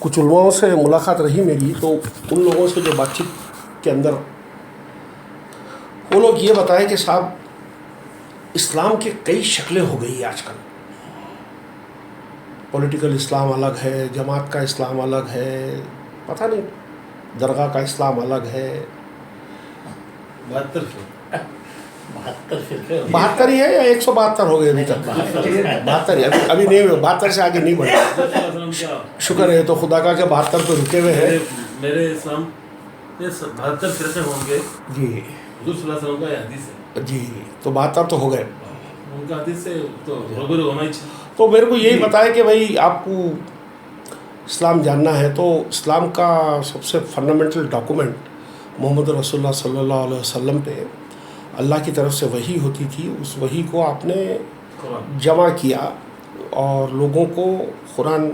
کچھ علماء سے ملاقات رہی میری، تو ان لوگوں سے جو بات چیت کے اندر وہ لوگ یہ بتائے کہ صاحب اسلام کی کئی شکلیں ہو گئی آج کل. پولیٹیکل اسلام الگ ہے، جماعت کا اسلام الگ ہے، پتہ نہیں درگاہ کا اسلام الگ ہے. 72 ہی ہے یا 172 ہو گئے ابھی تک؟ 72 ہی ابھی نہیں ہوئے، 72 سے آگے نہیں بڑھے. شکر ہے تو خدا کا کہ 72 پہ رکے ہوئے ہیں. میرے اسلام 72 فرقے ہوں گے. جی حضور صلی اللہ علیہ وسلم کا حدیث ہے. جی تو 72 تو ہو گئے. ان کا حدیث سے تو روبرو ہونا ہی چاہیے. تو میرے کو یہی بتایا کہ بھائی آپ کو اسلام جاننا ہے تو اسلام کا سب سے فنڈامنٹل ڈاکومنٹ محمد رسول اللہ صلی اللہ علیہ وسلم پہ اللہ کی طرف سے وحی ہوتی تھی. اس وحی کو آپ نے جمع کیا اور لوگوں کو قرآن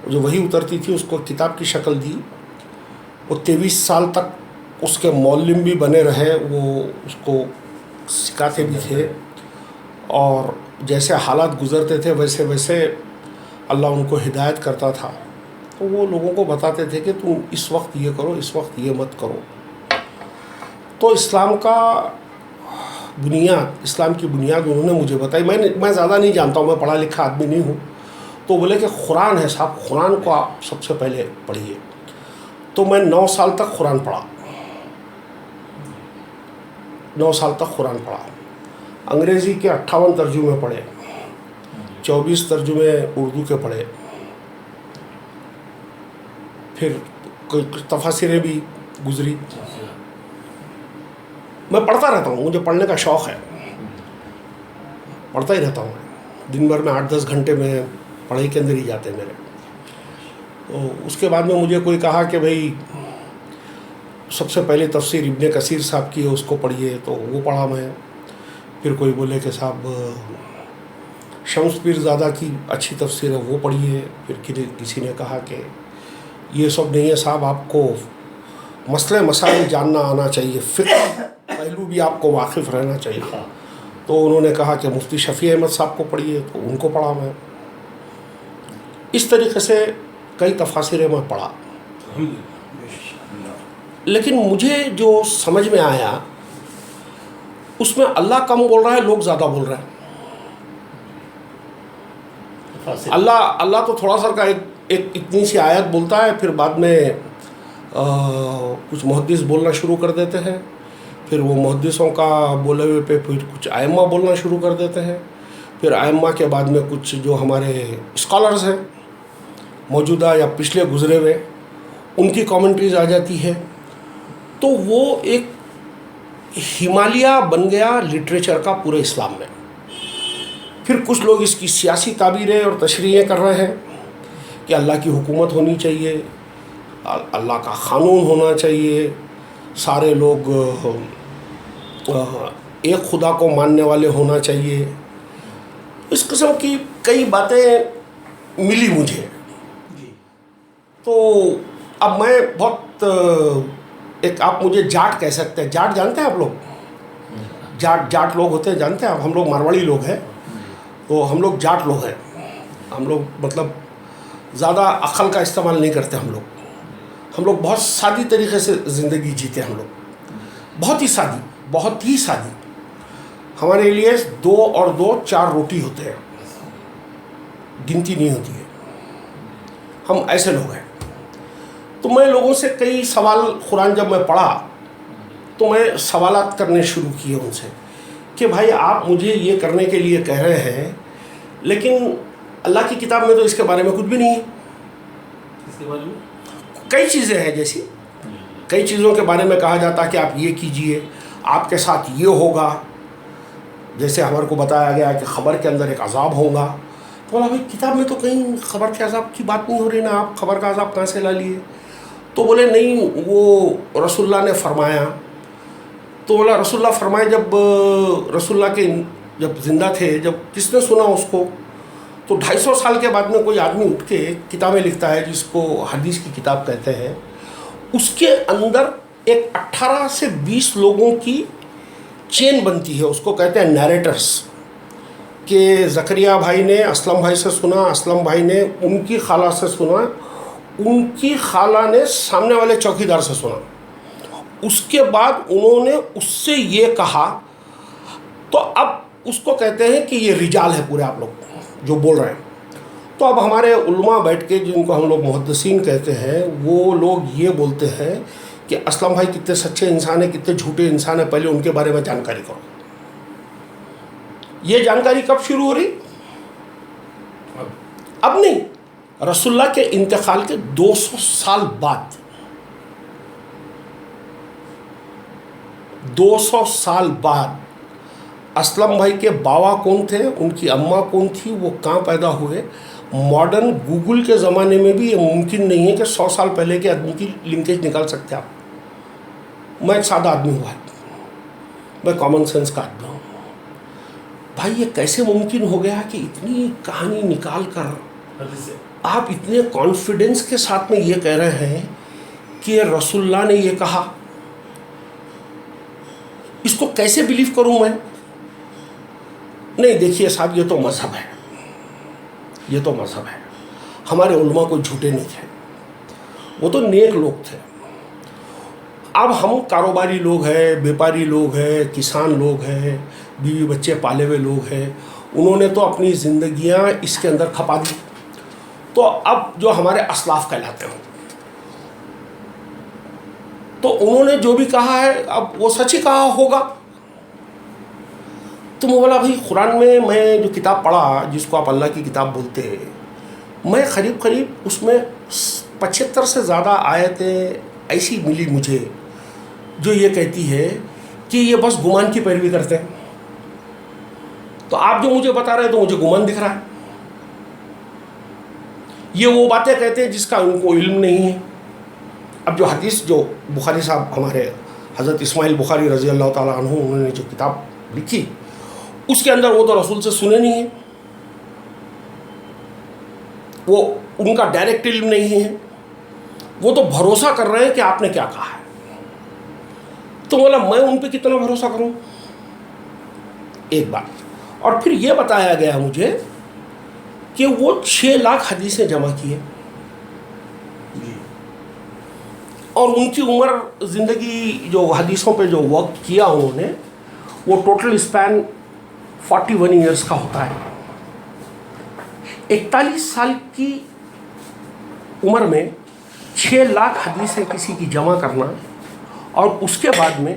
جو وحی اترتی تھی اس کو کتاب کی شکل دی. وہ 23 سال تک اس کے معلم بھی بنے رہے، وہ اس کو سکھاتے بھی تھے اور جیسے حالات گزرتے تھے ویسے ویسے اللہ ان کو ہدایت کرتا تھا. تو وہ لوگوں کو بتاتے تھے کہ تم اس وقت یہ کرو، اس وقت یہ مت کرو. تو اسلام کا بنیاد، اسلام کی بنیاد انہوں نے مجھے بتائی. میں زیادہ نہیں جانتا ہوں، میں پڑھا لکھا آدمی نہیں ہوں. تو بولے کہ قرآن ہے صاحب، قرآن کو آپ سب سے پہلے پڑھیے. تو میں 9 سال تک قرآن پڑھا، 9 سال تک قرآن پڑھا. انگریزی کے 58 ترجمے پڑھے، 24 ترجمے اردو کے پڑھے، پھر کچھ تفاسیریں بھی گزری. میں پڑھتا رہتا ہوں، مجھے پڑھنے کا شوق ہے، پڑھتا ہی رہتا ہوں. دن بھر میں 8-10 گھنٹے میں پڑھائی کے اندر ہی جاتے ہیں میرے. تو اس کے بعد میں مجھے کوئی کہا کہ بھائی سب سے پہلے تفسیر ابن کثیر صاحب کی ہے، اس کو پڑھیے. تو وہ پڑھا میں. پھر کوئی بولے کہ صاحب شمس پیر زادہ کی اچھی تفسیر ہے، وہ پڑھیے. پھر کسی نے کہا کہ یہ سب نہیں ہے صاحب، آپ کو مسئلے مسائل جاننا آنا چاہیے، فقہ پہلو بھی آپ کو واقف رہنا چاہیے. تو انہوں نے کہا کہ مفتی شفیع احمد صاحب کو پڑھیے، تو ان کو پڑھا میں. اس طریقے سے کئی تفاسیریں میں پڑھا. لیکن مجھے جو سمجھ میں آیا اس میں اللہ کم بول رہا ہے، لوگ زیادہ بول رہے ہیں. اللہ تو تھوڑا سا کا ایک اتنی سی آیت بولتا ہے، پھر بعد میں کچھ محدث بولنا شروع کر دیتے ہیں. پھر وہ محدثوں کا بولے ہوئے پہ پھر کچھ ائمہ بولنا شروع کر دیتے ہیں. پھر ائمہ کے بعد میں کچھ جو ہمارے اسکالرز ہیں موجودہ یا پچھلے گزرے ہوئے، ان کی کامنٹریز آ جاتی ہے. تو وہ ایک ہمالیہ بن گیا لٹریچر کا پورے اسلام میں. پھر کچھ لوگ اس کی سیاسی تعبیریں اور تشریحیں کر رہے ہیں کہ اللہ کی حکومت ہونی چاہیے، اللہ کا قانون ہونا چاہیے، سارے لوگ ایک خدا کو ماننے والے ہونا چاہیے. اس قسم کی کئی باتیں ملی مجھے. تو اب میں بہت ایک آپ مجھے جاٹ کہہ سکتے ہیں. جاٹ جانتے ہیں آپ لوگ؟ جاٹ لوگ ہوتے ہیں، جانتے ہیں آپ؟ ہم لوگ مارواڑی لوگ ہیں، تو ہم لوگ جاٹ لوگ ہیں. ہم لوگ مطلب زیادہ عقل کا استعمال نہیں کرتے. ہم لوگ بہت سادی طریقے سے زندگی جیتے. ہم لوگ بہت ہی سادی، بہت ہی سادی. ہمارے لیے 2 اور 2 4 روٹی ہوتے ہیں، گنتی نہیں ہوتی ہے. ہم ایسے لوگ ہیں. تو میں لوگوں سے کئی سوال، قرآن جب میں پڑھا تو میں سوالات کرنے شروع کیے ان سے کہ بھائی آپ مجھے یہ کرنے کے لیے کہہ رہے ہیں، لیکن اللہ کی کتاب میں تو اس کے بارے میں کچھ بھی نہیں ہے. اس کے بارے میں کئی چیزیں ہیں، جیسی کئی چیزوں کے بارے میں کہا جاتا ہے کہ آپ یہ کیجئے، آپ کے ساتھ یہ ہوگا. جیسے ہمارے کو بتایا گیا کہ خبر کے اندر ایک عذاب ہوگا. تو بولا بھائی کتاب میں تو کہیں خبر کے عذاب کی بات نہیں ہو رہی نا، آپ خبر کا عذاب کہاں سے لا لیے؟ تو بولے نہیں، وہ رسول اللہ نے فرمایا. تو بولا رسول اللہ فرمائے، جب رسول اللہ کے جب زندہ تھے، جب کس نے سنا اس کو؟ تو 250 سال کے بعد میں کوئی آدمی اٹھ کے کتابیں لکھتا ہے جس کو حدیث کی کتاب کہتے ہیں. اس کے اندر ایک 18 سے 20 لوگوں کی چین بنتی ہے، اس کو کہتے ہیں نیریٹرز. کہ زکریا بھائی نے اسلم بھائی سے سنا، اسلم بھائی نے ان کی خالہ سے سنا، ان کی خالہ نے سامنے والے چوکیدار سے سنا. اس کے بعد انہوں نے اس سے یہ کہا. تو اب اس کو کہتے ہیں کہ یہ رجال ہے پورے آپ لوگ جو بول رہے ہیں. تو اب ہمارے علماء بیٹھ کے جن کو ہم لوگ محدثین کہتے ہیں وہ لوگ یہ بولتے ہیں کہ اسلم بھائی کتنے سچے انسان ہیں کتنے جھوٹے انسان ہیں, پہلے ان کے بارے میں جانکاری کرو. یہ جانکاری کب شروع ہو رہی؟ اب نہیں, رسول اللہ کے انتقال کے 200 سال بعد. 200 سال بعد اسلم بھائی کے باوا کون تھے, ان کی اماں کون تھی, وہ کہاں پیدا ہوئے. ماڈرن گوگل کے زمانے میں بھی یہ ممکن نہیں ہے کہ 100 سال پہلے کے آدمی کی لنکیج نکال سکتے آپ. میں ایک سادہ آدمی ہوں بھائی, میں کامن سینس کا آدمی ہوں بھائی. یہ کیسے ممکن ہو گیا کہ اتنی کہانی نکال کر آپ اتنے کانفیڈنس کے ساتھ میں یہ کہہ رہے ہیں کہ رسول اللہ نے یہ کہا؟ اس کو کیسے بلیو کروں میں؟ نہیں دیکھیے صاحب, یہ تو مذہب ہے, یہ تو مذہب ہے. ہمارے علماء کوئی جھوٹے نہیں تھے, وہ تو نیک لوگ تھے. اب ہم کاروباری لوگ ہیں, بیپاری لوگ ہیں, کسان لوگ ہیں, بیوی بچے پالے ہوئے لوگ ہیں. انہوں نے تو اپنی زندگیاں اس کے اندر کھپا دی. تو اب جو ہمارے اسلاف کہلاتے ہیں تو انہوں نے جو بھی کہا ہے اب وہ سچ ہی کہا ہوگا. تو میں بولا بھائی قرآن میں جو کتاب پڑھا جس کو آپ اللہ کی کتاب بولتے ہیں, میں قریب اس میں 75 سے زیادہ آیتیں ایسی ملی مجھے جو یہ کہتی ہے کہ یہ بس گمان کی پیروی کرتے ہیں. تو آپ جو مجھے بتا رہے ہیں تو مجھے گمان دکھ رہا ہے. یہ وہ باتیں کہتے ہیں جس کا ان کو علم نہیں ہے. اب جو حدیث جو بخاری صاحب ہمارے حضرت اسماعیل بخاری رضی اللہ تعالیٰ عنہ انہوں نے جو کتاب لکھی اس کے اندر وہ تو رسول سے سنے نہیں ہیں, وہ ان کا ڈائریکٹ علم نہیں ہے, وہ تو بھروسہ کر رہے ہیں کہ آپ نے کیا کہا ہے. تو بولا میں ان پہ کتنا بھروسہ کروں, ایک بات. اور پھر یہ بتایا گیا مجھے کہ وہ 6 لاکھ حدیثیں جمع کیے اور ان کی عمر زندگی جو حدیثوں پہ جو وقت کیا انہوں نے وہ ٹوٹل اسپین 41 ایئرس کا ہوتا ہے. 41 سال کی عمر میں 6 لاکھ حدیثیں کسی کی جمع کرنا اور اس کے بعد میں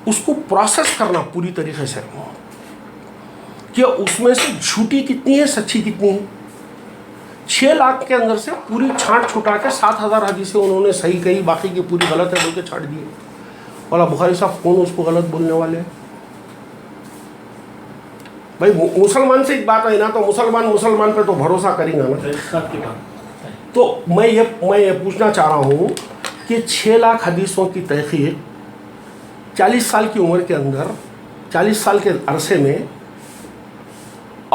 اس کو پروسیس کرنا پوری طریقے سے کہ اس میں سے جھوٹی کتنی ہے سچی کتنی ہے. 6 لاکھ کے اندر سے پوری چھانٹ چھٹا کے 7000 حدیثیں انہوں نے صحیح کہی, باقی کی پوری غلط ہے بول کے چھاڑ دیے. بولا بخاری صاحب کون اس کو غلط بولنے والے ہیں؟ بھائی مسلمان سے ایک بات ہے نا, تو مسلمان پہ تو بھروسہ کریں گا نا. تو میں یہ پوچھنا چاہ رہا ہوں کہ 6 لاکھ حدیثوں کی تحقیق 40 سال کی عمر کے اندر 40 سال کے عرصے میں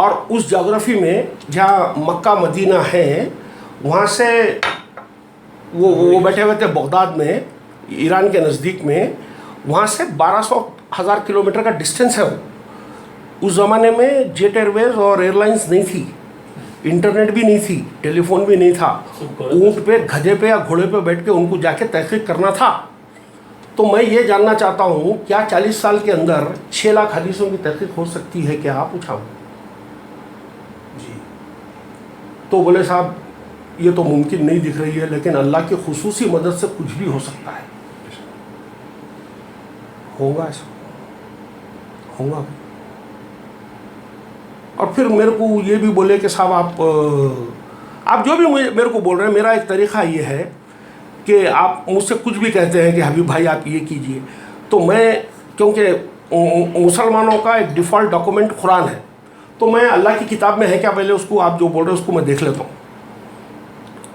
اور اس جغرافی میں جہاں مکہ مدینہ ہے وہاں سے وہ بیٹھے ہوئے تھے بغداد میں ایران کے نزدیک میں, وہاں سے 1200,000 کلومیٹر کا ڈسٹینس ہے. وہ اس زمانے میں جیٹ ایئر ویز اور ایئر لائنس نہیں تھی, انٹرنیٹ بھی نہیں تھی, ٹیلی فون بھی نہیں تھا. اونٹ پہ گدھے پہ یا گھوڑے پہ بیٹھ کے ان کو جا کے تحقیق کرنا تھا. تو میں یہ جاننا چاہتا ہوں کیا 40 سال کے اندر 6 لاکھ حدیثوں کی تحقیق ہو سکتی ہے کیا؟ پوچھا جی. تو بولے صاحب یہ تو ممکن نہیں دکھ رہی ہے, لیکن اللہ کی خصوصی مدد سے کچھ بھی ہو سکتا ہے. ہوگا ایسا, ہوگا. اور پھر میرے کو یہ بھی بولے کہ صاحب آپ جو بھی میرے کو بول رہے ہیں, میرا ایک طریقہ یہ ہے کہ آپ مجھ سے کچھ بھی کہتے ہیں کہ حبیب بھائی آپ یہ کیجئے, تو میں کیونکہ مسلمانوں کا ایک ڈیفالٹ ڈاکومنٹ قرآن ہے, تو میں اللہ کی کتاب میں ہے کیا پہلے اس کو آپ جو بول رہے ہیں اس کو میں دیکھ لیتا ہوں.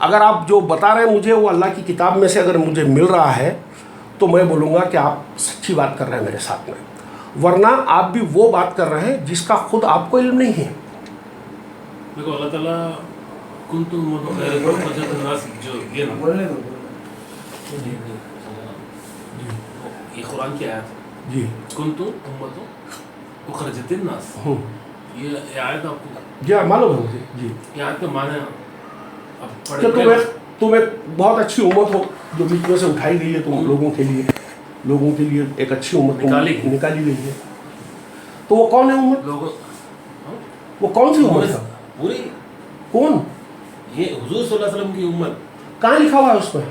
اگر آپ جو بتا رہے ہیں مجھے وہ اللہ کی کتاب میں سے اگر مجھے مل رہا ہے تو میں بولوں گا کہ آپ سچی بات کر رہے ہیں میرے ساتھ میں, ورنہ آپ بھی وہ بات کر رہے ہیں جس کا خود آپ کو علم نہیں ہے. دیکھو اللہ تعالیٰ کنتم جو یہ قرآن کی آیت جی کنتم امۃ اخرجت الناس, یہ آیت آپ کو جی معلوم ہے مجھے. جی یہ آیت کا معنی کہ تم ایک तुम एक बहुत अच्छी उम्मत हो जो बीच में से उठाई गई है, तुम लोगों के लिए एक अच्छी उम्मत निकाली गई है। तो वो कौन है उम्मत? लोगों वो कौन सी उम्मत है? पूरी कौन? ये हुजूर सल्लल्लाहु अलैहि वसल्लम की उम्मत। कहाँ लिखा हुआ है उसमें?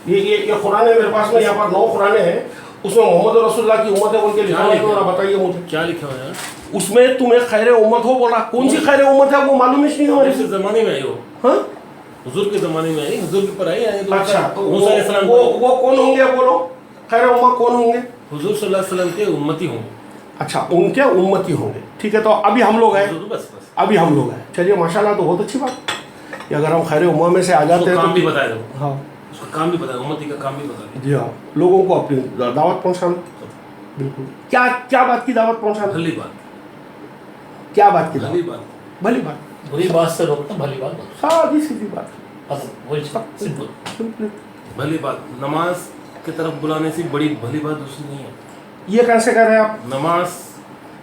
ये कुरान है मेरे पास में, यहाँ पर 9 कुरान है, उसमें मोहम्मद रसूलुल्लाह की उम्मत है बोल के लिखा हुआ है। बताइए मुझे क्या लिखा हुआ है उसमें? तुम्हें खैर उम्मत हो बोला, कौन सी खैर उम्मत है वो मालूम ही नहीं हमारे इस जमाने में आई हो। हाँ, हुजूर के जमाने में आई, हुजूर के पर आई। अच्छा, तो मूसा अलैहिस्सलाम वो कौन होंगे? बोलो, खैर उम्मत कौन होंगे? हुजूर सल्लल्लाहु अलैहि वसल्लम के उम्मती होंगे। अच्छा, उनके उम्मती होंगे, ठीक है। तो अभी हम लोग हैं, बस अभी हम लोग हैं। चलिए माशाल्लाह, तो बहुत अच्छी बात कि अगर हम खैर उम्मा में से आ जाते हैं काम तो भी बताया दो। हाँ, उसका काम भी बताया, उम्मती का काम भी बता जी हाँ, लोगों को अपनी दावत पहुँचाना। बिल्कुल। क्या बात की दावत पहुँचाना? भली बात। क्या बात की भली दावत? बात। भली बात, बुरी बात से रोकना भली बात है। सादी सीधी बात, बस वही सिंपल। सिंपल। भली बात। नमाज की तरफ बुलाने से बड़ी भली बात दूसरी नहीं है। ये कैसे कह रहे हैं आप?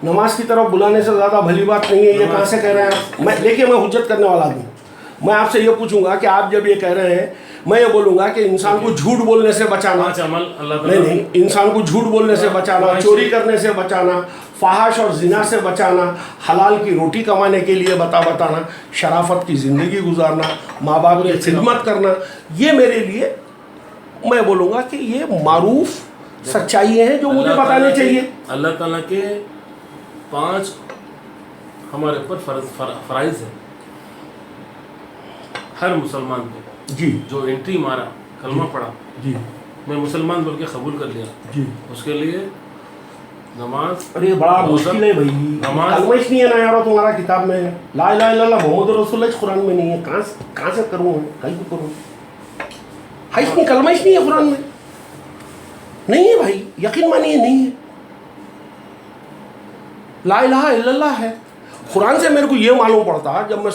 नमाज की तरफ बुलाने से ज़्यादा भली बात नहीं है, ये कहाँ से कह रहे हैं? मैं देखिए, मैं हुज्जत करने वाला नहीं। मैं आपसे ये पूछूंगा कि आप जब ये कह रहे हैं, मैं ये बोलूंगा कि इंसान को झूठ बोलने से बचाना, नहीं, इंसान को झूठ बोलने से बचाना, चोरी करने से बचाना, फहाश और जिना से बचाना, हलाल की रोटी कमाने के लिए बताना, शराफत की ज़िंदगी गुजारना, माँ बाप की खिदमत करना, ये मेरे लिए, मैं बोलूँगा कि ये मारूफ सच्चाइयाँ हैं जो मुझे बताने चाहिए। अल्लाह ताला के 5 हमारे ऊपर फ़राइज़ है हर मुसलमान पे। जी, जो एंट्री मारा, कलमा पढ़ा, जी, मैं मुसलमान बोल के कबूल कर लिया, जी, उसके लिए नमाज। अरे बड़ा मुश्किल है भाई, नमाज कलमा ही नहीं है ना यार तुम्हारा किताब में, ला इलाहा इल्लल्लाह मोहम्मद रसूलुल्लाह कुरान में नहीं है। कहाँ से करूँ, कहीं को करूँ? है नहीं, कलमा ही नहीं है कुरान में, नहीं है भाई, यकीन मानिए नहीं है। ला इलाहा इल्लल्लाह है। कुरान से मेरे को ये मालूम पड़ता, जब मैं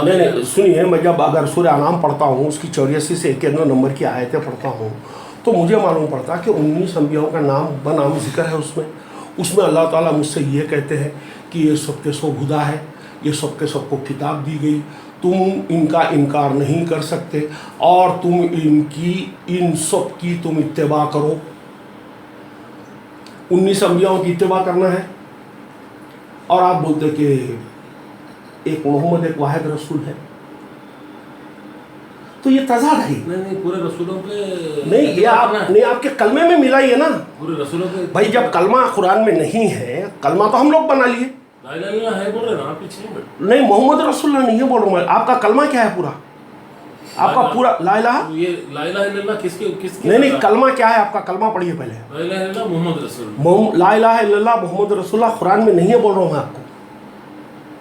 नहीं सुनिए, मैं जब अगर सूरह अनाम पढ़ता हूँ, उसकी 84 से 91 नंबर की आयतें पढ़ता हूँ, तो मुझे मालूम पड़ता कि 19 अंबियाओं का नाम बनाम जिक्र है उसमें अल्लाह ताला मुझसे ये कहते हैं कि ये सबके सब हुदा है, ये सबके सबको किताब दी गई, तुम इनका इनकार नहीं कर सकते और तुम इन सब की तुम इत्तेबा करो। 19 अंबियाओं की इत्तेबा करना है, और आप बोलते कि एक मोहम्मद एक वाहिद रसूल है, तो ये तजाद है। नहीं, पूरे रसूलों पे नहीं, ये आपके कलमे में मिला ही है ना। पूरे रसूलों पे भाई जब कलमा कुरान में नहीं है, कलमा तो हम लोग बना लिए। ला इलाहा इल्लल्लाह है बोल रहे ना आप पीछे। नहीं, मोहम्मद रसूलुल्लाह नहीं है बोल रहा हूँ मैं। आपका कलमा क्या है पूरा? आपका पूरा ला इलाहा, ये ला इलाहा इल्लल्लाह किसके नहीं, कलमा क्या है आपका? कलमा पढ़िए पहले। ला इलाहा इल्लल्लाह मोहम्मद रसूल। ला इलाहा इल्लल्लाह मोहम्मद रसूलुल्लाह कुरान में नहीं है बोल रहा हूँ मैं आपको,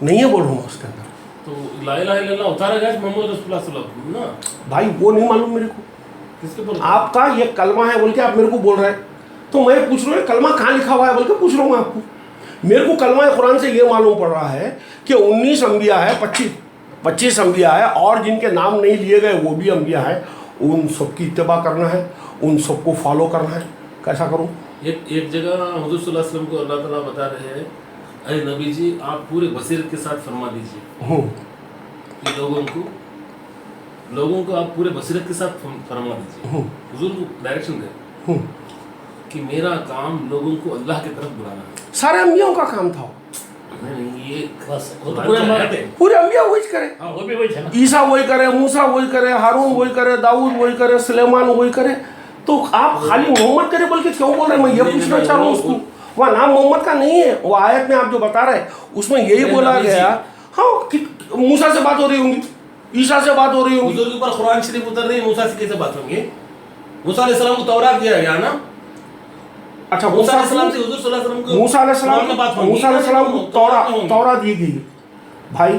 नहीं है बोल रहा हूँ उसके अंदर। तो ला इलाहा इल्लल्लाह उतारा गया मोहम्मद रसूलुल्लाह सल्लल्लाहु अलैहि वसल्लम ना, भाई वो नहीं मालूम मेरे को, किसके बोल आपका ये कलमा है बोल के आप मेरे को बोल रहे हैं, तो मैं पूछ रहा हूँ कलमा कहाँ लिखा हुआ है बोल के पूछ रहा हूँ आपको। मेरे को कलमा कुरान से ये मालूम पड़ रहा है कि 19 अंबिया है, 25 अंबिया है, और जिनके नाम नहीं लिए गए वो भी अंबिया है, उन सबकी इत्तेबा करना है, उन सबको फॉलो करना है। कैसा करूँ? एक जगह हुजूर सल्लल्लाहु अलैहि वसल्लम को अल्लाह ताला बता रहे हैं, अरे नबी जी आप पूरे बसीरत के साथ फरमा दीजिए कि लोगों को आप पूरे बसीरत के साथ फरमा दीजिए। हुजूर को डायरेक्शन दे कि मेरा काम लोगों को अल्लाह की तरफ बुलाना है। सारे अंबियाओं का काम था। नहीं, ये बस वो तो पूरे अंबिया वही करे, हाँ वो भी वही है ना। ईसा वही करे, मूसा वही करे, हारून वही करे, दाऊद वही करे, सुलेमान वही करे, तो आप खाली मोहम्मद करे बोल के क्यों बोल रहे हैं? मैं ये पूछना चाह रहा हूँ उसको। वह नाम मोहम्मद का नहीं है, वो आयत में आप जो बता रहे हैं उसमें यही बोला गया। हाँ, मूसा से बात हो रही होंगी, ईसा से बात हो रही होगी। हुजूर के ऊपर कुरान शरीफ उतर रही है, मूसा से कैसे बात होंगी? मूसा अलैहिस्सलाम को तौरात दिया गया ना। अच्छा, मूसा अलैहिस्सलाम से हुजूर सल्लल्लाहु अलैहि वसल्लम को मूसा अलैहिस्सलाम को तौरा दी गई। भाई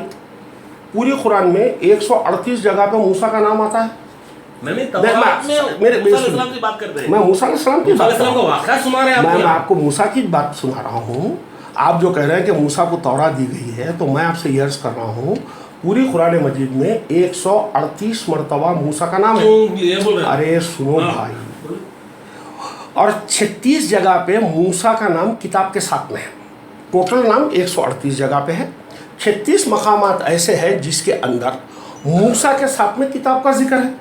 पूरी कुरान में 138 जगह पे मूसा का नाम आता है। नहीं, तौरात में मूसा अलैहिस्सलाम की बात करते हैं। मैं मूसा अलैहिस्सलाम की बात का वाक़या सुना रहे हैं मैं आपको मूसा की बात सुना रहा हूँ। आप जो कह रहे हैं कि मूसा को तौरा दी गई है, तो मैं आपसे ये अर्ज़ कर रहा हूँ पूरी कुरान मजीद में 138 मरतबा मूसा का नाम है। अरे सुनो भाई, और 36 जगह पे मूसा का नाम किताब के साथ में है। टोटल नाम 138 जगह पे है। 36 मकामात ऐसे हैं जिसके अंदर मूसा के साथ में किताब का जिक्र है।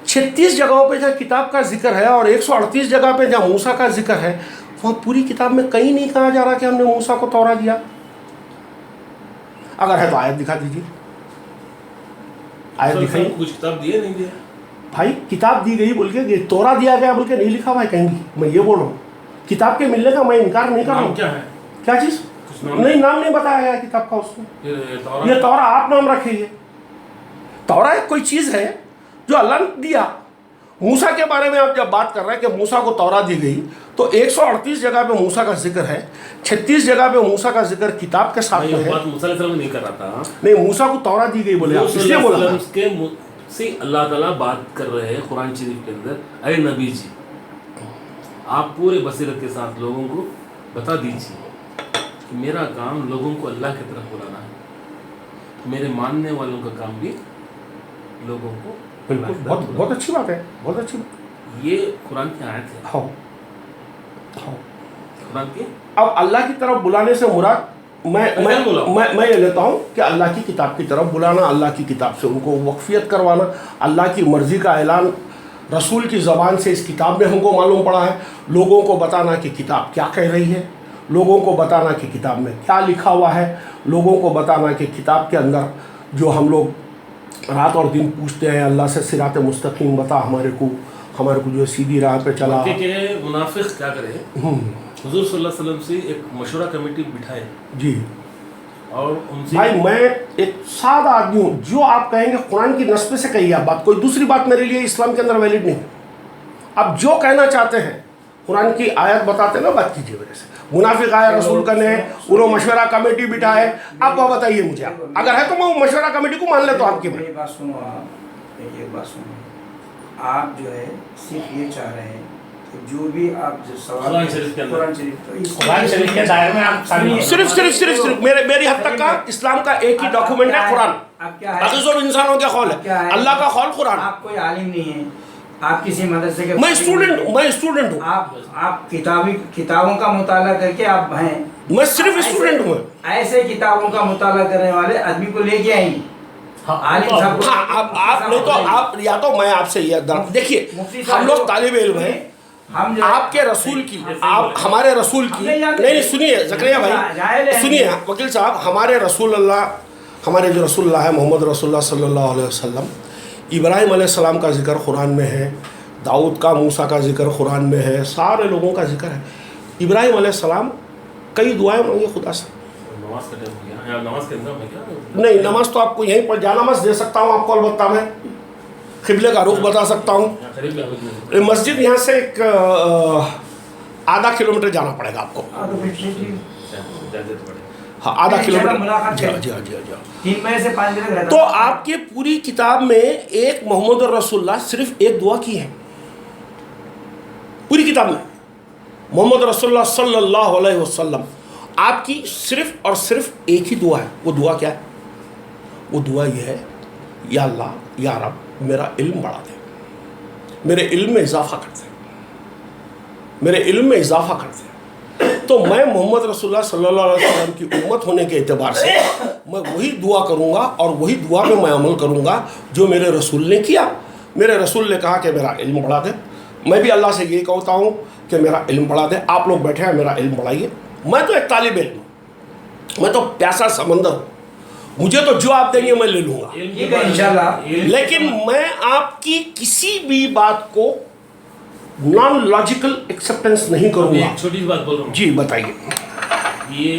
36 जगहों पे जहाँ किताब का जिक्र है और 138 जगह पे जहाँ मूसा का जिक्र है, वहाँ पूरी किताब में कहीं नहीं कहा जा रहा कि हमने मूसा को तौरा दिया। अगर है तो आयत दिखा दीजिए, आयत दिखाइए। कुछ किताब दिए नहीं दिया भाई किताब दी गई बोल के, तौरा दिया गया बोल के नहीं लिखा भाई कहीं भी। मैं ये बोल रहा हूँ किताब के मिलने का मैं इनकार नहीं कर रहा नाम हूँ। क्या है? क्या चीज़? नहीं, नाम नहीं बताया गया किताब का उसमें। फिर ये तौरा आप नाम रखिए। तौरा एक कोई चीज़ है जो अल्लाह ने दिया। मूसा के बारे में आप जब बात कर रहे हैं कि मूसा को तौरा दी गई, तो 138 जगह पे मूसा का जिक्र है, 36 जगह पे मूसा का जिक्र किताब के साथ में है। बात मूसा अलैहि सलाम नहीं कर रहा था। नहीं, मूसा को तौरा दी गई बोले, इसलिए बोला के से अल्लाह ताला बात कर रहे हैं कुरान शरीफ के अंदर, अरे नबी जी आप पूरे बसीरत के साथ लोगों को बता दीजिए कि मेरा काम लोगों को अल्लाह की तरफ बुलाना है, मेरे मानने वालों का काम भी लोगों को बिल्कुल। बहुत अच्छी बात है, बहुत अच्छी बात। ये कुरान की आयत है। हाँ हाँ। कुरान की अब अल्लाह की तरफ बुलाने से मुराद मैं ये लेता हूँ कि अल्लाह की किताब की तरफ बुलाना, अल्लाह की किताब से उनको वक्फियत करवाना, अल्लाह की मर्ज़ी का ऐलान रसूल की ज़बान से इस किताब में हमको मालूम पड़ा है। लोगों को बताना कि किताब क्या कह रही है, लोगों को बताना कि किताब में क्या लिखा हुआ है, लोगों को बताना कि किताब के अंदर जो हम लोग रात और दिन पूछते हैं अल्लाह से, सिरात मुस्तकीम बता हमारे को जो सीधी राह पे चला। मुनाफिक क्या करे, हुजूर सल्लल्लाहु अलैहि वसल्लम से एक मशवरा कमेटी बिठाए जी, और उनसे भाई मैं एक सादा आदमी हूँ, जो आप कहेंगे कुरान की नस्ब से कहिए आप बात, कोई दूसरी बात मेरे लिए इस्लाम के अंदर वैलिड नहीं। आप जो कहना चाहते हैं कुरान की आयत बताते ना, बात कीजिए मेरे से। मुनाफिक आया रसूल करने, उन्होंने मशवरा कमेटी बिठाए, आप वो बताइए मुझे। अगर है तो मैं मशवरा कमेटी को मान लेता हूँ आपकी। मेरी बात सुनो, आप एक बात सुनो, आप जो है सिर्फ ये चाह रहे हैं कि जो भी आप जो सवाल कुरान शरीफ के अंदर, कुरान शरीफ के दायरे में आप सिर्फ मेरी हद तक का इस्लाम का एक ही डॉक्यूमेंट है कुरान। आप क्या है, बाकी सब इंसानों का खौल है, अल्लाह का खौल कुरान। आप कोई आलिम नहीं है, आप किसी मदरसे के, मैं स्टूडेंट हूँ। आप किताबों का मुताला करके आप हैं। मैं सिर्फ स्टूडेंट हूँ। ऐसे किताबों का मुताला करने वाले आदमी को लेके आएंगे। आलिम साहब को, आप नहीं तो आप, या तो मैं आपसे ये देखिए, हम लोग तालिब इल्म हैं, हम आपके रसूल की, आप हमारे रसूल की, नहीं सुनिए ज़करिया भाई, सुनिए वकील साहब, हमारे रसूल जो रसूल है मोहम्मद रसूलुल्लाह सल्लल्लाहु अलैहि वसल्लम, इब्राहिम अलैहिस्सलाम का जिक्र कुरान में है, दाऊद का, मूसा का जिक्र कुरान में है, सारे लोगों का जिक्र है। इब्राहिम अलैहिस्सलाम कई दुआएं मांगी खुदा से। नमाज का टाइम हो गया, नमाज का इंतजाम है क्या? नहीं, नमाज तो आपको यहीं पर जानामाज दे सकता हूँ आपको, अलबत्ता मैं क़िबले का रुख बता सकता हूँ। मस्जिद यहाँ से एक आधा किलोमीटर जाना पड़ेगा आपको। हाँ, आधा किलोमीटर। जी। 3 महीने से 5 दिन रहता। तो आपके पूरी किताब में एक मोहम्मद रसूलुल्लाह सिर्फ एक दुआ की है पूरी किताब में। मोहम्मद रसूलुल्लाह सल्लल्लाहु अलैहि वसल्लम आपकी सिर्फ और सिर्फ एक ही दुआ है। वो दुआ क्या है? वो दुआ ये है, या अल्लाह या रब मेरा इल्म बढ़ा दे, मेरे इल्म में इजाफा कर दे, मेरे इल्म में इजाफा कर दे। तो मैं मोहम्मद रसूलुल्लाह सल्लल्लाहु अलैहि वसल्लम की उम्मत होने के एतबार से मैं वही दुआ करूँगा और वही दुआ में मैं अमल करूँगा जो मेरे रसूल ने किया। मेरे रसूल ने कहा कि मेरा इल्म बढ़ा दे, मैं भी अल्लाह से यही कहता हूँ कि मेरा इल्म बढ़ा दे। आप लोग बैठे हैं, मेरा इल्म बढ़ाइए। मैं तो एक तालिब इल्म, मैं तो प्यासा समंदर हूँ, मुझे तो जो आप देंगे मैं ले लूँगा, इंशाल्लाह। लेकिन मैं आपकी किसी भी बात को नॉन लॉजिकल एक्सेप्टेंस नहीं करूँगा। एक छोटी सी बात बोल रहा हूँ। जी बताइए। ये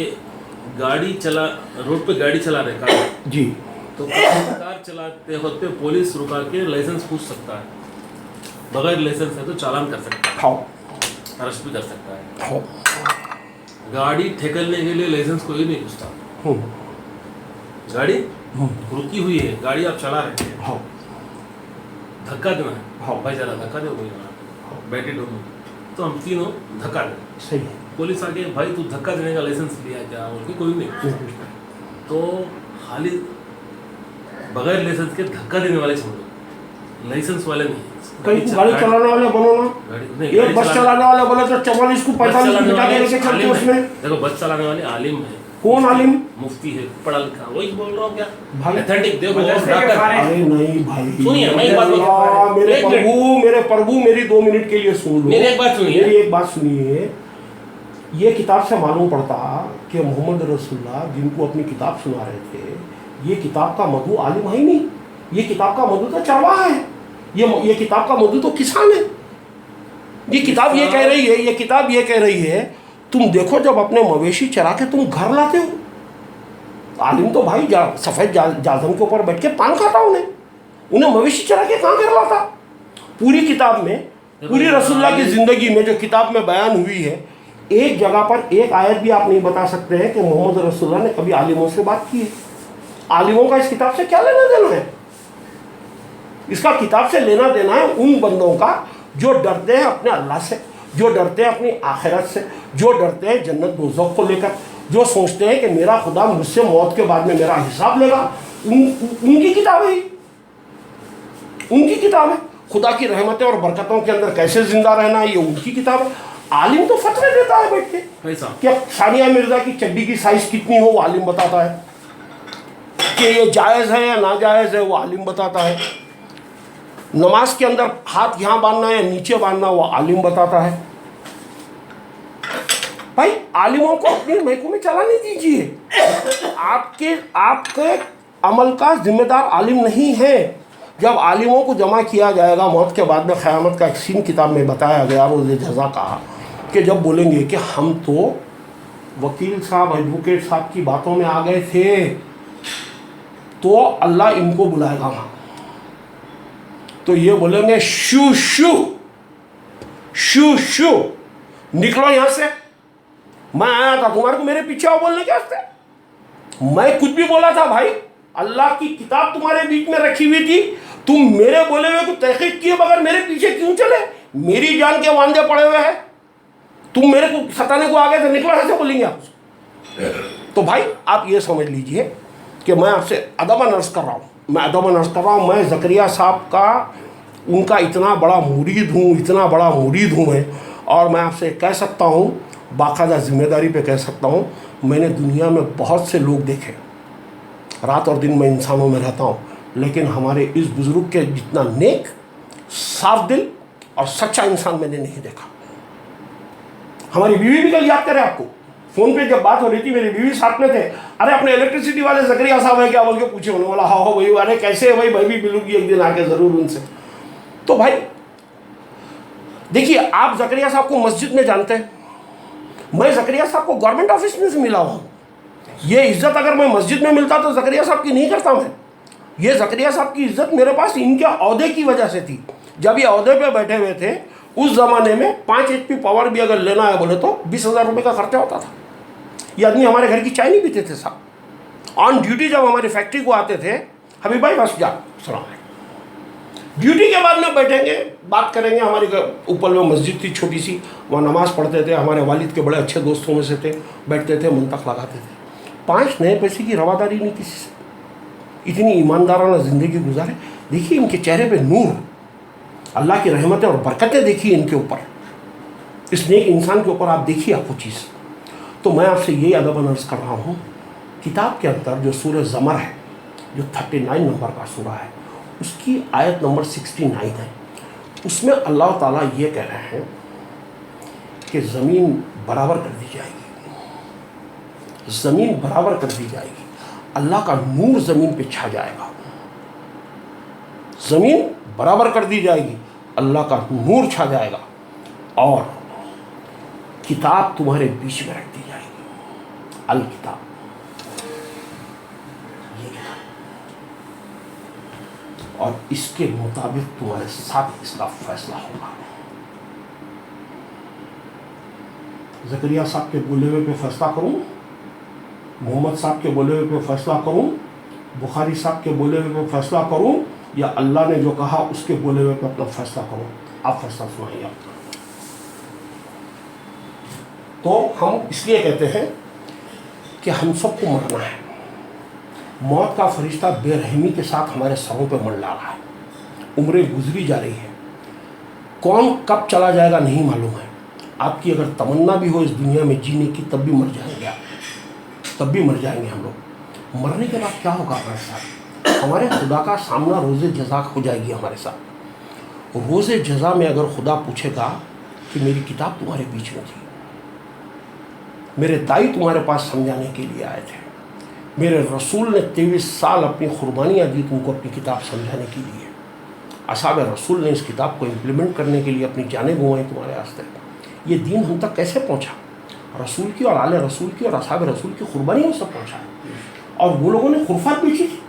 गाड़ी चला, रोड पे गाड़ी चला रहे कार, जी, तो कार चलाते होते पुलिस रुका के लाइसेंस पूछ सकता है, बगैर लाइसेंस है तो चालान कर सकता है, हाँ अरेस्ट भी कर सकता है। हाँ गाड़ी ठेकलने के लिए लाइसेंस कोई नहीं पूछता। गाड़ी रुकी हुई है, गाड़ी आप चला रहे हैं, हाँ धक्का देना है, हाँ। भाई जरा धक्का दो, कोई बैठे दोनों, तो हम तीनों धक्का दें। सही है। पुलिस आके भाई तू धक्का देने का लाइसेंस लिया क्या? बोल के कोई नहीं। तो खाली बगैर लाइसेंस के धक्का देने वाले छोड़ो, लाइसेंस वाले नहीं। कहीं गाड़ी चलाने वाले बनो ना, गाड़ी एक बस चलाने वाले बोले तो 44 को 45 मिनट आगे लेके चलते उसमें। देखो बस चलाने वाले आलिम है, कौन आलिम? मुफ्ती है, पढ़ा लिखा, वही बोल रहा हूँ क्या भाई, एथेंटिक देखो मदरसे के डॉक्टर। फारिग। अरे नहीं भाई, सुनिए, मैं एक बात बोलता अल्लाह, हूँ। मेरे एक मिनट। प्रभु मेरी 2 मिनट के लिए सुन लो। मेरी एक बात सुनिए। मेरी एक बात सुनिए। ये किताब से मालूम पड़ता कि मोहम्मद रसूलुल्लाह जिनको अपनी किताब सुना रहे थे, ये किताब का मधु आलिम है ही नहीं, ये किताब का मधु तो चरवाहा है, ये किताब का मधु तो किसान है। ये किताब ये कह रही है, ये किताब ये कह रही है, तुम देखो जब अपने मवेशी चरा के तुम घर लाते हो, आलिम तो भाई सफ़ेद जाजम के ऊपर बैठ के पान खाता उन्हें मवेशी चरा के कहाँ घर लाता? पूरी किताब में, पूरी रसूलुल्लाह की ज़िंदगी में जो किताब में बयान हुई है, एक जगह पर एक आयत भी आप नहीं बता सकते हैं कि मोहम्मद रसूलुल्लाह ने कभी आलिमों से बात की है। आलिमों का इस किताब से क्या लेना देना है? इसका किताब से लेना देना है उन बंदों का जो डरते हैं अपने अल्लाह से, जो डरते हैं अपनी आखिरत से, जो डरते हैं जन्नत दोज़ख को लेकर, जो सोचते हैं कि मेरा खुदा मुझसे मौत के बाद में मेरा हिसाब लेगा। उनकी किताब है, उनकी किताब है। खुदा की रहमतें और बरकतों के अंदर कैसे जिंदा रहना है, ये उनकी किताब है। आलिम तो फतवे देता है बैठ के, क्या सानिया मिर्जा की चड्डी की साइज कितनी हो वो आलिम बताता है, कि ये जायज़ है या नाजायज़ है वो आलिम बताता है, नमाज के अंदर हाथ यहाँ बांधना या नीचे बांधना वो आलिम बताता है। भाई आलिमों को अपनी महकूम में चलाने दीजिए। आपके अमल का जिम्मेदार आलिम नहीं है। जब आलिमों को जमा किया जाएगा मौत के बाद में, क़यामत का एक सीन किताब में बताया गया रोज़ जज़ा का, कि जब बोलेंगे कि हम तो वकील साहब एडवोकेट साहब की बातों में आ गए थे, तो अल्लाह इनको बुलाएगा वहाँ, तो ये बोलेंगे शू शू शू शू, निकलो यहाँ से, मैं आया था तुम्हारे को मेरे पीछे आओ बोलने के वास्ते? मैं कुछ भी बोला था भाई? अल्लाह की किताब तुम्हारे बीच में रखी हुई थी, तुम मेरे बोले हुए को तहकीक किए बगैर मेरे पीछे क्यों चले? मेरी जान के वांदे पड़े हुए हैं, तुम मेरे को सताने को आ गए थे, निकलो ऐसे बोलेंगे आप? तो भाई आप ये समझ लीजिए कि मैं आपसे अदबन अर्ज़ कर रहा हूँ, मैं ज़करिया साहब का उनका इतना बड़ा मुरीद हूँ, इतना बड़ा मुरीद हूँ मैं, और मैं आपसे कह सकता हूँ, बाकायदा ज़िम्मेदारी पे कह सकता हूँ, मैंने दुनिया में बहुत से लोग देखे, रात और दिन मैं इंसानों में रहता हूँ, लेकिन हमारे इस बुज़ुर्ग के जितना नेक, साफ दिल और सच्चा इंसान मैंने नहीं देखा। हमारी बीवी भी कल याद करे आपको, फ़ोन पे जब बात हो रही थी मेरी बीवी साथ में थे, अरे अपने इलेक्ट्रिसिटी वाले ज़करिया साहब है क्या बोल के पूछे, होने वाला हाँ भाई, अरे कैसे है भाई, मैं भी मिलूँगी एक दिन आके ज़रूर उनसे। तो भाई देखिए, आप ज़करिया साहब को मस्जिद में जानते हैं, मैं ज़करिया साहब को गवर्नमेंट ऑफिस में से मिला हुआ हूँ। ये इज़्ज़त अगर मैं मस्जिद में मिलता तो ज़करिया साहब की नहीं करता मैं। ये ज़करिया साहब की इज़्ज़त मेरे पास इनके अहदे की वजह से थी। जब ये अहदे पे बैठे हुए थे, उस ज़माने में 5 HP पावर भी अगर लेना है बोले तो 20,000 रुपये का खर्चा होता था। ये आदमी हमारे घर की चाय नहीं पीते थे साहब। ऑन ड्यूटी जब हमारी फैक्ट्री को आते थे, हबीब भाई बस जा सलाम, ड्यूटी के बाद में बैठेंगे, बात करेंगे। हमारे ऊपर में मस्जिद थी छोटी सी, वहाँ नमाज़ पढ़ते थे, हमारे वालिद के बड़े अच्छे दोस्तों में से थे, बैठते थे, मुंतख लगाते थे। 5 नए पैसे की रवादारी नहीं किसी से, इतनी ईमानदाराना ज़िंदगी गुजारे। देखिए इनके चेहरे पे नूर, अल्लाह की रहमतें और बरकतें देखिए इनके ऊपर, इस नेक इंसान के ऊपर आप देखिए आपको चीज़। तो मैं आपसे यही अदब अर्ज़ कर रहा हूँ, किताब के अंदर जो सूरह ज़मर है, जो 39 नंबर का सूरा है, उसकी आयत नंबर 69 है। उसमें अल्लाह ताला ये कह रहे हैं कि ज़मीन बराबर कर दी जाएगी, ज़मीन बराबर कर दी जाएगी, अल्लाह का नूर ज़मीन पे छा जाएगा, ज़मीन बराबर कर दी जाएगी, अल्लाह का नूर छा जाएगा, और किताब तुम्हारे बीच में रख दी जाएगी, अल किताब, ये किताब, और इसके मुताबिक तुम्हारे साथ इसका फैसला होगा। ज़करिया साहब के बोले हुए पे फैसला करूं, मोहम्मद साहब के बोले हुए पे फैसला करूं, बुखारी साहब के बोले हुए पे फैसला करूं, या अल्लाह ने जो कहा उसके बोले हुए पे अपना फैसला करूं? आप फैसला सुनाइए आप। तो हम इसलिए कहते हैं कि हम सबको मरना है। मौत का फरिश्ता बेरहमी के साथ हमारे सरों पे मंडरा रहा है, उम्रें गुजरी जा रही है, कौन कब चला जाएगा नहीं मालूम है। आपकी अगर तमन्ना भी हो इस दुनिया में जीने की, तब भी मर जाएंगे आप। तब भी मर जाएंगे हम लोग। मरने के बाद क्या होगा हमारे साथ? हमारे खुदा का सामना रोज़ जज़ा हो जाएगी हमारे साथ। रोज़ जज़ा में अगर खुदा पूछेगा कि मेरी किताब तुम्हारे बीच में थी, मेरे दाई तुम्हारे पास समझाने के लिए आए थे, मेरे रसूल ने 23 साल अपनी कुर्बानियाँ दी तुमको अपनी किताब समझाने के लिए, असहाब रसूल ने इस किताब को इम्प्लीमेंट करने के लिए अपनी जानें गंवाई तुम्हारे वास्ते, ये दीन हम तक कैसे पहुँचा? रसूल की और आले रसूल की और असहाब रसूल की कुर्बानियों से पहुँचा। और वो लोगों ने खुरफात बेची थी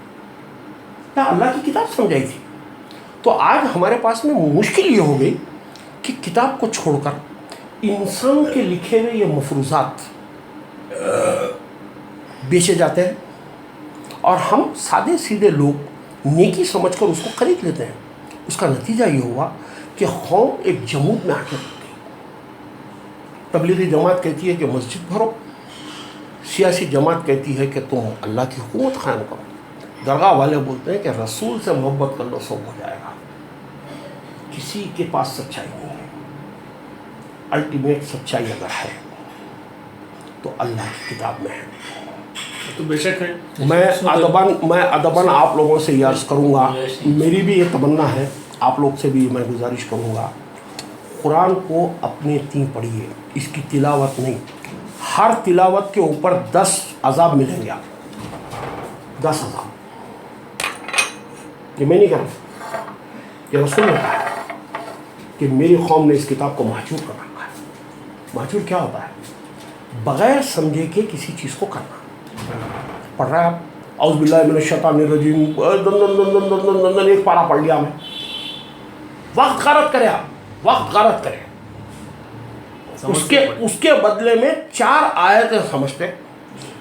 या अल्लाह की किताब समझाई थी। तो आज हमारे पास में मुश्किल ये हो गई कि किताब को छोड़कर इंसान के लिखे हुए ये मफरूज़ात बेचे जाते हैं और हम सादे सीधे लोग नेकी समझकर उसको खरीद लेते हैं। उसका नतीजा ये हुआ कि कौम एक जमूद में आके रुक गई। तबलीगी जमात कहती है कि मस्जिद भरो, सियासी जमात कहती है कि तुम अल्लाह की हुकूमत कायम करो, दरगाह वाले बोलते हैं कि रसूल से मोहब्बत कर लो सब हो जाएगा। किसी के पास सच्चाई नहीं है। अल्टीमेट सच्चाई अगर है तो अल्लाह की किताब में है। तो बेशक है। मैं अदबन आप लोगों से ये अर्ज़ करूँगा, मेरी भी ये तमन्ना है, आप लोग से भी मैं गुजारिश करूँगा, कुरान को अपने ती पढ़िए, इसकी तिलावत नहीं। हर तिलावत के ऊपर 10 अज़ाब मिलेंगे आपको, 10 अज़ाब। ये मैं नहीं कह रहा, ये रसूल ने कहा कि मेरी कौम ने इस किताब को महजूर कर रखा है। महजूर क्या होता है? बग़ैर समझे के किसी चीज़ को करना। पढ़ रहा है आप, औज़ु बिल्लाहि मिनश शैतानिर रजीम, दन एक पारा पढ़ लिया मैं, वक्त गारत करे आप, वक्त गारत करें। उसके बदले में 4 आयतें समझते,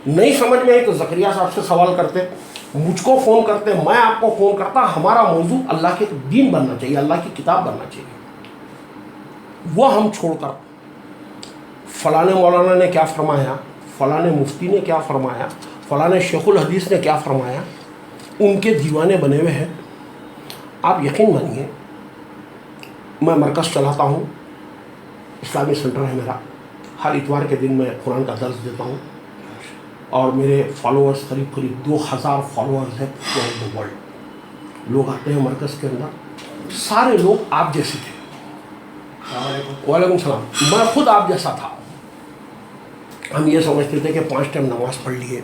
नहीं समझ में आई तो ज़करिया साहब से सवाल करते, मुझको फ़ोन करते, मैं आपको फ़ोन करता। हमारा मौजू अल्लाह के दीन बनना चाहिए, अल्लाह की किताब बनना चाहिए। वो हम छोड़कर फ़लाने मौलाना ने क्या फरमाया, फ़लाने मुफ्ती ने क्या फरमाया, फ़लाने शेखुल हदीस ने क्या फरमाया, उनके दीवाने बने हुए हैं। आप यकीन मानिए, मैं मरकज़ चलाता हूँ, इस्लामी सेंटर है मेरा, हर इतवार के दिन मैं कुरान का दर्स देता हूँ और मेरे फॉलोअर्स करीब 2000 फॉलोअर्स हैं थ्रू द वर्ल्ड। लोग आते हैं मरकज़ के अंदर, सारे लोग आप जैसे थे। वालेकुम सलाम। मैं खुद आप जैसा था। हम ये समझते थे कि 5 टाइम नमाज़ पढ़ लिए,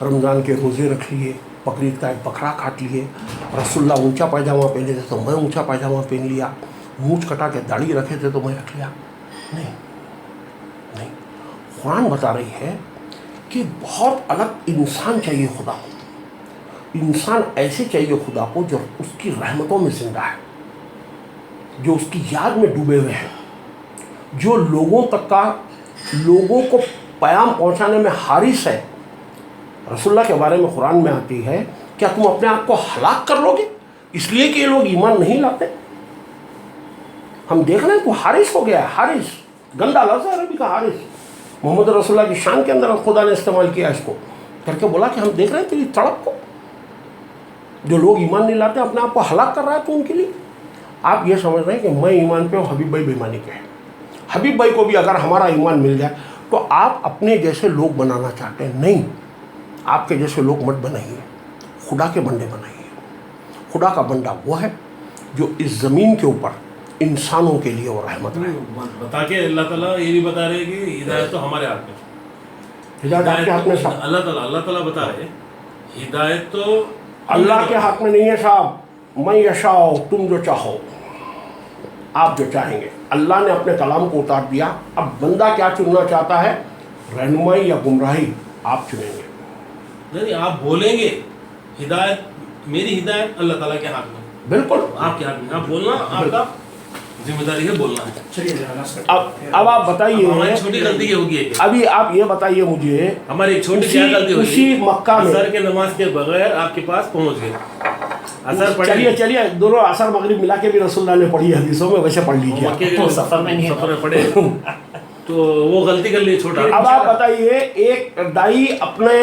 रमज़ान के रोज़े रख लिए, बकरीद का एक बकरा काट लिए, रसूलुल्लाह ऊंचा पायजामा पहने थे तो मैं ऊंचा पायजामा पहन लिया, मूँछ कटा के दाढ़ी रखे थे तो मैं रख लिया। नहीं नहीं, कुरान बता रही है कि बहुत अलग इंसान चाहिए खुदा को। इंसान ऐसे चाहिए खुदा को जो उसकी रहमतों में ज़िंदा है, जो उसकी याद में डूबे हुए हैं, जो लोगों को पैगाम पहुंचाने में हारिस है। रसूलुल्लाह के बारे में कुरान में आती है, क्या तुम अपने आप को हलाक कर लोगे इसलिए कि ये लोग ईमान नहीं लाते? हम देख रहे हैं तो हारिस हो गया है। हारिस गंदा लफ्ज़ है अरबी का, हारिस। मोहम्मद रसूलुल्लाह की शान के अंदर खुदा ने इस्तेमाल किया इसको, करके बोला कि हम देख रहे हैं तेरी तड़प को, जो लोग ईमान नहीं लाते अपने आप को हलाक कर रहा है तो उनके लिए। आप ये समझ रहे हैं कि मैं ईमान पे हूँ, हबीब भाई बेईमानी पे है। हबीब भाई को भी अगर हमारा ईमान मिल जाए तो आप अपने जैसे लोग बनाना चाहते हैं, नहीं, आपके जैसे लोग मत बनाइए, खुदा के बंदे बनाइए। खुदा का बंदा वो है जो इस ज़मीन के ऊपर इंसानों के लिए वो रहमत है। बता के अल्लाह ताला ये भी बता रहे कि हिदायत तो हमारे हाथ में, हिदायत आपके हाथ में साहब। अल्लाह ताला बता रहे हिदायत तो अल्लाह के हाथ में नहीं है साहब। मैं यशाओ, तुम जो चाहो, आप जो चाहेंगे। अल्लाह ने अपने कलाम को उतार दिया, अब बंदा क्या चुनना चाहता है, रहनुमाई या गुमराही, आप चुनेंगे। नहीं, आप बोलेंगे हिदायत, मेरी हिदायत अल्लाह ताला के हाथ में, बिल्कुल आपके हाथ में। आप बोलना, आपका जिम्मेदारी है बोलना है। चलिए अब आप बताइए, हमारी छोटी गलती ये होगी है, अभी आप ये बताइए मुझे, हमारी एक छोटी क्या गलती होगी, उसी मक्का में असर के नमाज के बगैर आपके पास पहुंच गए, असर पढ़े। चलिए दोनों असर मगरिब मिला के भी रसूलुल्लाह ने पढ़ी हदीसों में, वैसे पढ़ लीजिए। मक्के के सफर में पढ़े तो वो गलती कर ली छोटा। अब आप बताइए, एक दाई अपने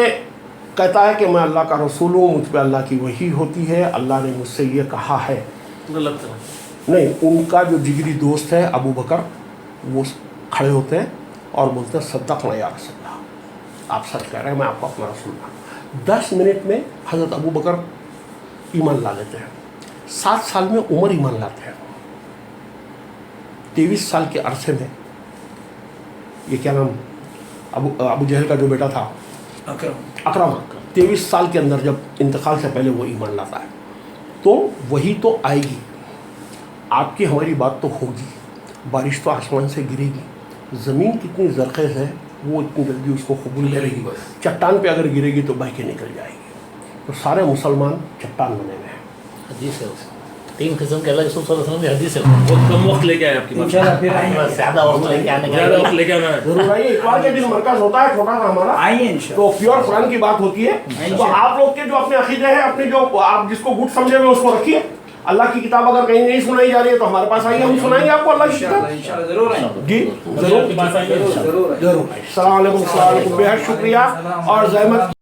कहता है कि मैं अल्लाह का रसूल हूँ, मुझ पर अल्लाह की वही होती है, अल्लाह ने मुझसे ये कहा है। गलत है। नहीं, उनका जो जिगरी दोस्त है अबू बकर, वो खड़े होते हैं और बोलते हैं सद्दक़ना या रसूलल्लाह, आप सच कह रहे हैं, मैं आपको अपना रसूल मानता हूँ। 10 मिनट में हज़रत अबू बकर ईमान ला लेते हैं, 7 साल में उमर ईमान लाते हैं, 23 साल के अरसे में ये क्या नाम अबू जहल का जो बेटा था अकरम 23 साल के अंदर जब इंतकाल से पहले वो ईमान लाता है, तो वही तो आएगी। आपकी हमारी बात तो होगी, बारिश तो आसमान से गिरेगी, ज़मीन कितनी ज़रख़ेज़ है वो इतनी जल्दी उसको कबूल करेगी, चट्टान पे अगर गिरेगी तो बह के निकल जाएगी। तो सारे मुसलमान चट्टान बने हुए हैं। हदीस है उसमें 3 किस्म के अल्लाह के रसूल सल्लल्लाहु अलैहि वसल्लम की हदीस है। बहुत कम वक्त लेके आए आपकी बात, इंशाल्लाह फिर आएंगे, ज़्यादा वक्त लेके आने का ज़्यादा वक्त लेके आना है। जरूर आइए, इतवार के दिन मरकज़ होता है छोटा सा हमारा, आइए तो इंशाल्लाह। प्योर कुरान की बात होती है। तो आप लोग के जो अपने अकीदे हैं, अपने जो आप जिसको गुट समझे हुए उसको रखिए। अल्लाह की किताब अगर कहीं नहीं सुनाई जा रही है तो हमारे पास आइए, हम सुनाएंगे आपको अल्लाह की किताब। इंशाल्लाह जरूर आएंगे जी जरूर आपके पास आएंगे। जरूर जरूर। सलाम अलैकुम, बेहद शुक्रिया और ज़हमत